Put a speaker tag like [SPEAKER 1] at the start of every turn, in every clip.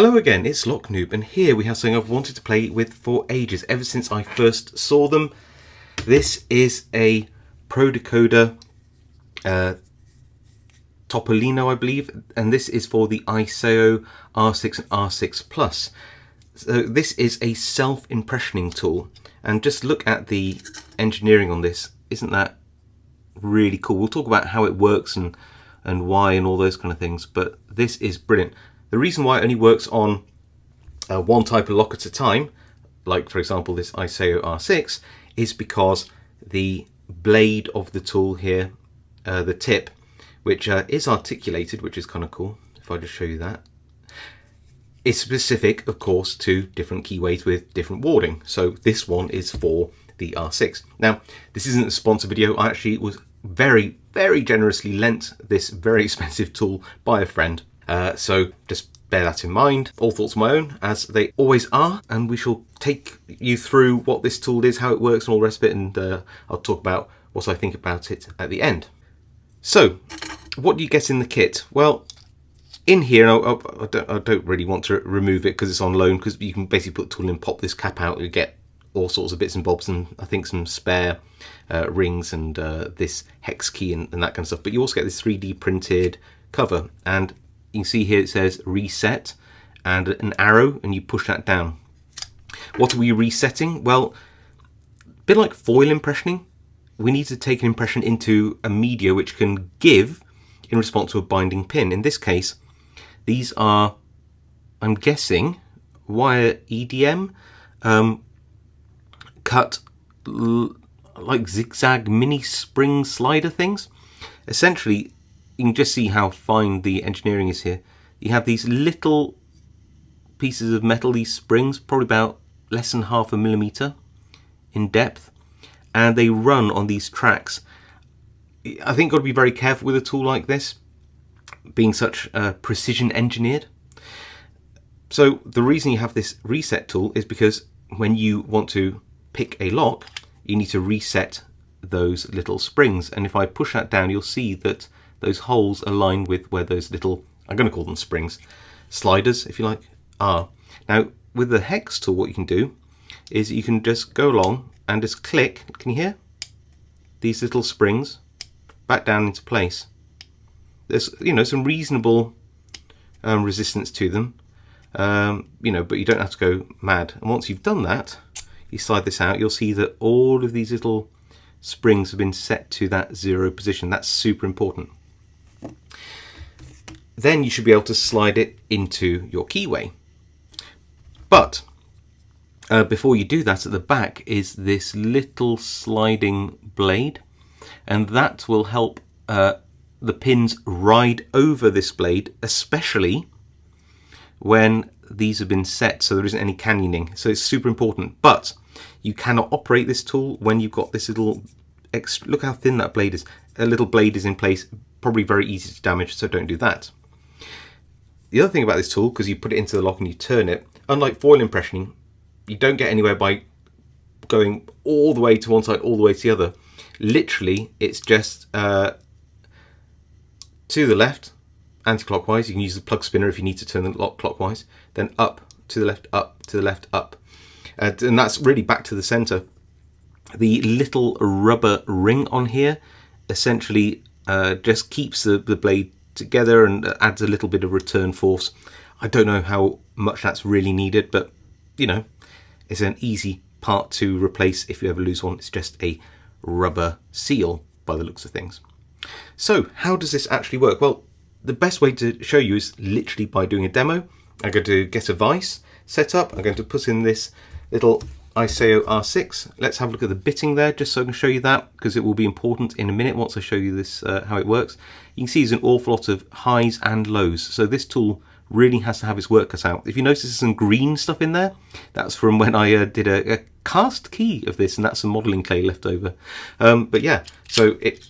[SPEAKER 1] Hello again, it's Noob, and here we have something I've wanted to play with for ages, ever since I first saw them. This is a Pro Decoder Topolino, I believe, and this is for the ISO R6 and R6 Plus. So this is a self-impressioning tool, and just look at the engineering on this. Isn't that really cool? We'll talk about how it works and why and all those kind of things, but this is brilliant. The reason why it only works on one type of lock at a time, like for example this ISO R6, is because the blade of the tool here, the tip, which is articulated, which is kind of cool, if I just show you that, is specific, of course, to different keyways with different warding. So this one is for the R6. Now, this isn't a sponsor video. I actually was very generously lent this very expensive tool by a friend. So just bear that in mind. All thoughts of my own, as they always are, and we shall take you through what this tool is, how it works and all the rest of it, and I'll talk about what I think about it at the end. So, what do you get in the kit? Well, in here, I don't really want to remove it because it's on loan, because you can basically put the tool in, pop this cap out, you get all sorts of bits and bobs, and I think some spare rings and this hex key and that kind of stuff. But you also get this 3D printed cover, and you can see here it says reset and an arrow, and you push that down. What are we resetting? Well, a bit like foil impressioning, we need to take an impression into a media which can give in response to a binding pin. In this case, these are, I'm guessing, wire EDM, cut like zigzag mini spring slider things. Essentially, you can just see how fine the engineering is here. You have these little pieces of metal, these springs, probably about less than 0.5 millimeter in depth, and they run on these tracks. I think you've got to be very careful with a tool like this, being such precision engineered. So the reason you have this reset tool is because when you want to pick a lock, you need to reset those little springs, and if I push that down, you'll see that those holes align with where those little, I'm going to call them springs, sliders if you like, are. Now with the hex tool, what you can do is you can just go along and just click, can you hear? These little springs back down into place. There's, you know, some reasonable resistance to them, you know, but you don't have to go mad. And once you've done that, you slide this out, you'll see that all of these little springs have been set to that 0 position. That's super important. Then you should be able to slide it into your keyway. But before you do that, at the back is this little sliding blade, and that will help the pins ride over this blade, especially when these have been set so there isn't any canyoning. So it's super important. But you cannot operate this tool when you've got this little extra, look how thin that blade is. A little blade is in place, probably very easy to damage, so don't do that. The other thing about this tool, because you put it into the lock and you turn it, unlike foil impressioning, you don't get anywhere by going all the way to one side, all the way to the other. Literally, it's just to the left, anti-clockwise. You can use the plug spinner if you need to turn the lock clockwise. Then up, to the left, up, to the left, up. And that's really back to the center. The little rubber ring on here essentially just keeps the blade together and adds a little bit of return force. I don't know how much that's really needed, but you know, it's an easy part to replace if you ever lose one. It's just a rubber seal by the looks of things. So how does this actually work? Well, the best way to show you is literally by doing a demo. I'm going to get a vise set up. I'm going to put in this little ISO R6. Let's have a look at the bitting there, just so I can show you that, because it will be important in a minute once I show you this, how it works. You can see there's an awful lot of highs and lows, so this tool really has to have its work cut out. If you notice there's some green stuff in there, that's from when I did a cast key of this, and that's some modelling clay left over. But yeah, so it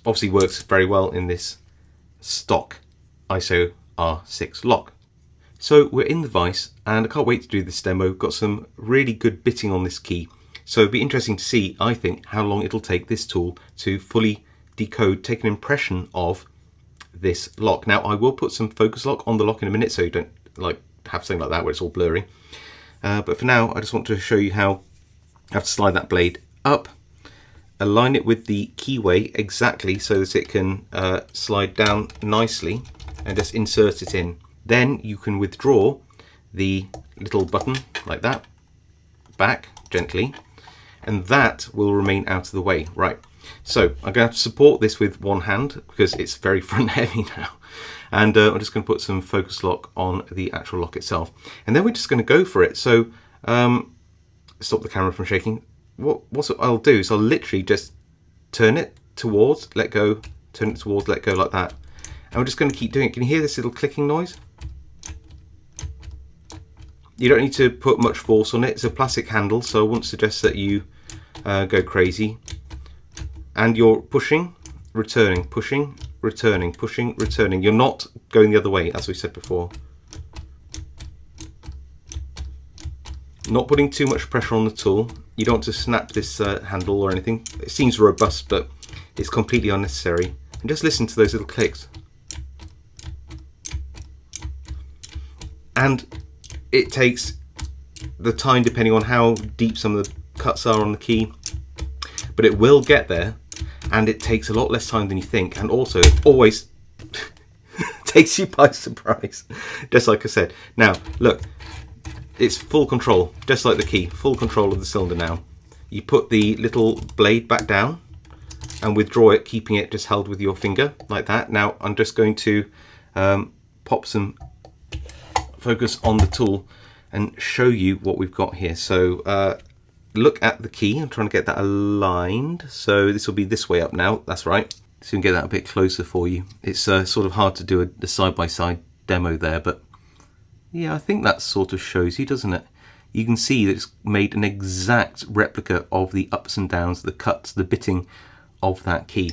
[SPEAKER 1] obviously works very well in this stock ISO R6 lock. So we're in the vise, and I can't wait to do this demo. Got some really good bitting on this key, so it'd be interesting to see, I think, how long it'll take this tool to fully decode, take an impression of this lock. Now I will put some focus lock on the lock in a minute, so you don't like have something like that where it's all blurry. But for now, I just want to show you how I have to slide that blade up, align it with the keyway exactly so that it can slide down nicely, and just insert it in. Then you can withdraw the little button like that, back gently, and that will remain out of the way. Right, so I'm going to have to support this with one hand because it's very front heavy now. And I'm just going to put some focus lock on the actual lock itself. And then we're just going to go for it. So stop the camera from shaking. What I'll do is I'll literally just turn it towards, let go, turn it towards, let go, like that. And we're just going to keep doing it. Can you hear this little clicking noise? You don't need to put much force on it. It's a plastic handle, so I wouldn't suggest that you go crazy. And you're pushing, returning, pushing, returning, pushing, returning. You're not going the other way, as we said before. Not putting too much pressure on the tool. You don't want to snap this handle or anything. It seems robust, but it's completely unnecessary. And just listen to those little clicks. And it takes the time depending on how deep some of the cuts are on the key, but it will get there, and it takes a lot less time than you think, and also always takes you by surprise, just like I said. Now look, it's full control, just like the key, full control of the cylinder now. You put the little blade back down and withdraw it, keeping it just held with your finger like that. Now I'm just going to pop some focus on the tool and show you what we've got here. So look at the key. I'm trying to get that aligned. So this will be this way up now. That's right. So we can get that a bit closer for you. It's sort of hard to do a side-by-side demo there, but yeah, I think that sort of shows you, doesn't it? You can see that it's made an exact replica of the ups and downs, the cuts, the bitting of that key.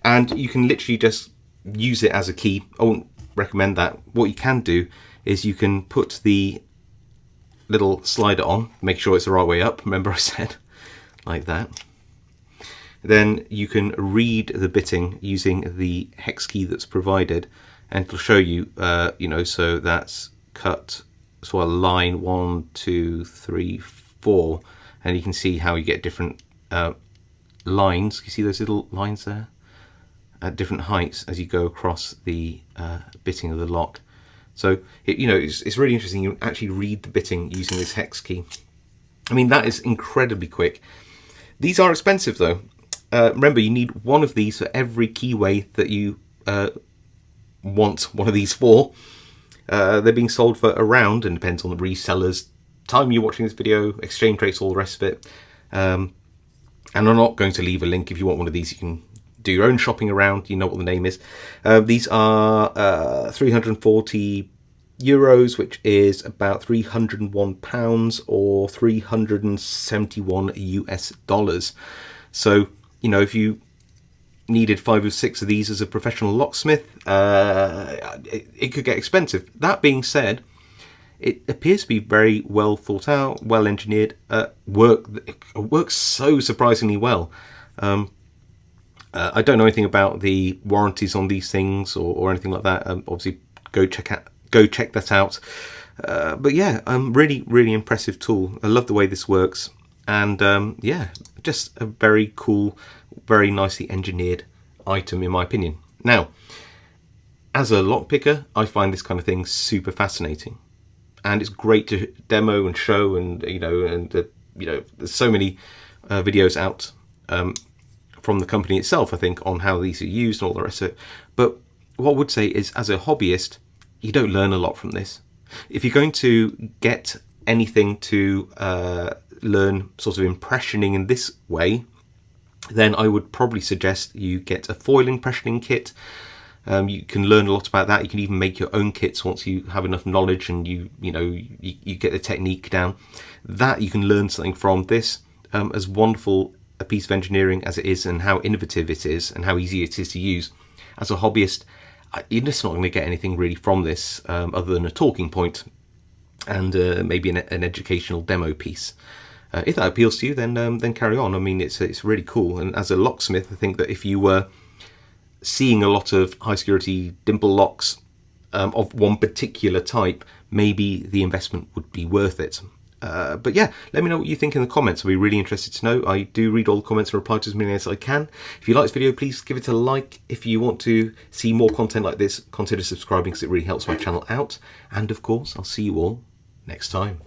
[SPEAKER 1] And you can literally just use it as a key. I wouldn't recommend that. What you can do is you can put the little slider on, make sure it's the right way up, remember I said, like that. Then you can read the bitting using the hex key that's provided, and it'll show you, you know, so that's cut, so a line 1, 2, 3, 4, and you can see how you get different lines. You see those little lines there at different heights as you go across the bitting of the lock. So you know, it's really interesting. You actually read the bitting using this hex key. I mean, that is incredibly quick. These are expensive though. Remember, you need one of these for every keyway that you want one of these for. They're being sold for around, and depends on the resellers, time you're watching this video, exchange rates, all the rest of it. And I'm not going to leave a link. If you want one of these, you can do your own shopping around. You know what the name is. These are 340 euros, which is about 301 pounds or 371 US dollars. So, you know, if you needed 5 or 6 of these as a professional locksmith, it could get expensive. That being said, it appears to be very well thought out, well engineered. It works so surprisingly well. I don't know anything about the warranties on these things or anything like that. Obviously, go check that out. But yeah, really impressive tool. I love the way this works, and yeah, just a very cool, very nicely engineered item in my opinion. Now, as a lockpicker, I find this kind of thing super fascinating, and it's great to demo and show, and you know, there's so many videos out from the company itself, I think, on how these are used and all the rest of it. But what I would say is, as a hobbyist, you don't learn a lot from this. If you're going to get anything to learn sort of impressioning in this way, then I would probably suggest you get a foil impressioning kit. You can learn a lot about that. You can even make your own kits once you have enough knowledge and you get the technique down. That you can learn something from. This, as wonderful a piece of engineering as it is, and how innovative it is, and how easy it is to use, as a hobbyist, you're just not going to get anything really from this other than a talking point and maybe an educational demo piece. If that appeals to you, then carry on. I mean, it's really cool. And as a locksmith, I think that if you were seeing a lot of high security dimple locks of one particular type, maybe the investment would be worth it. But yeah, let me know what you think in the comments. I'll be really interested to know. I do read all the comments and reply to as many as I can. If you like this video, please give it a like. If you want to see more content like this, consider subscribing because it really helps my channel out. And of course, I'll see you all next time.